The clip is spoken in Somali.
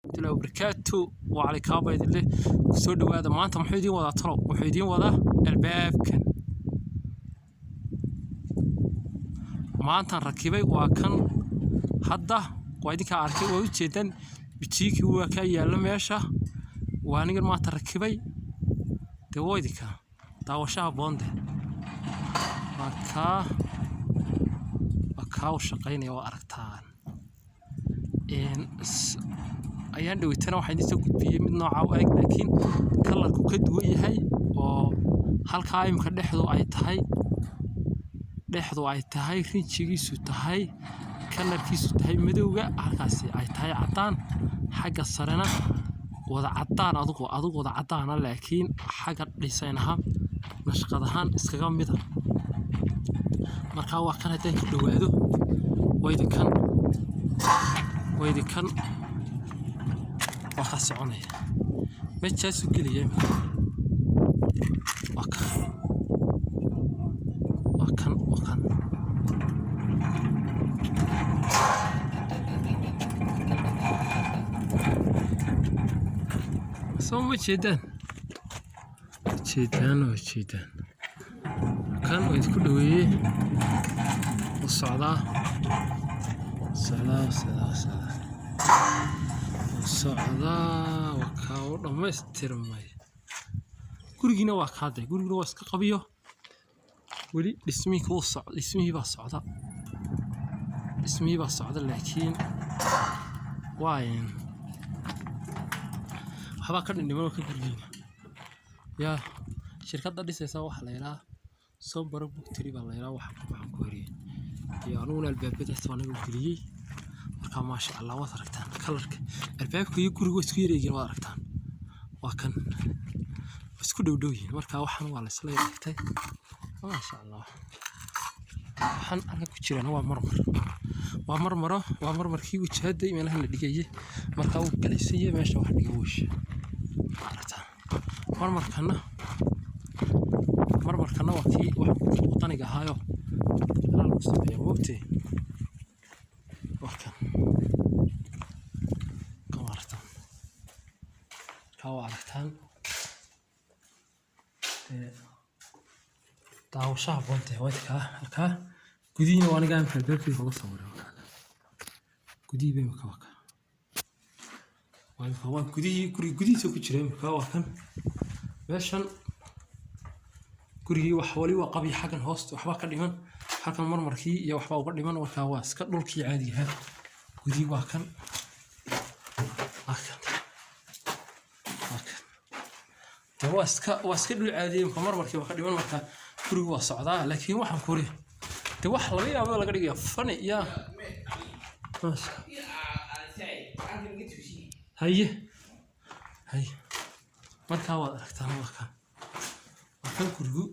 تلو بركاته وعلى كابا يدله سود وهذا ما أنت محيدين ولا طلب محيدين ولا الباب كان ما أنت ركبي وكان حدا وعندي كاركي وجدا بتيجي وكاي لما يشة وأنا ما تركبي تويدك تاوشها بونده وكا وشقيني وأركتان ayaan dhaweytana waxaan idin soo gudbiyay mid nooca u eg laakiin kalarku ka duwan yahay oo halka imka dhexdu ay tahay rinjigiisu tahay kalarkiisu tahay madowga halkaasi ay tahay cadaan xagga sarena wada cadaan adigu wada cadaan laakiin xagga dhisaynaha nashqadahan iskaga mid ah marka waa kan haday ku dhawaado waydikan waxa soconaya meeshaas u geliyay wakan soo ma jeedaan kan way ku dhaweeyay socda وكاو دمستيرمay gurigina waa kaaday gurigina waa iska qabiyo wali dhismihii baa socda laakiin waayn haba ka dhindhiman ka gurigina ya shirkadda dhisaysa waxa la yiraahdo soo baro bugtiri baa la yiraahdo waxaan ku horiyay iyo anuuna albaabada iswaanagu geliyay marka ma sha Allah waad aragtaan kalarka albaabka iyo guriga isku yareeyeen waad aragtaan waa kan isku dhowdhowyiin marka waxaan waa la isla yeeltay ma sha Allah waxaan arka ku jirana waa marmarkii wajahada meelaha la dhigayay marka uu galeysay meesha wax dhiga wiish aragtaan marmarkana waa kii wax qaniga ahaayo la sameeyo waqti كوارتان تاو شهر بنته ويتكا هلكا قدينا وانا قايم في الباب في فوق صورة قدي بين كواكا وانا فوق قدي سوق جريم كواكا باشان قري وحولي وقبي حاجة هوست وحبا كديمان حاجة مرمركي يا وحبا وقديمان وكاواس كدولكي عادي ها قدي واكن واسك دول عادي marmarkii waxa dhiman marka gurigu waa socdaa laakiin waxaan ku leeyahay de wax laga yaabo laga dhigayo fani ya haye marka waad aragtaan marka gurigu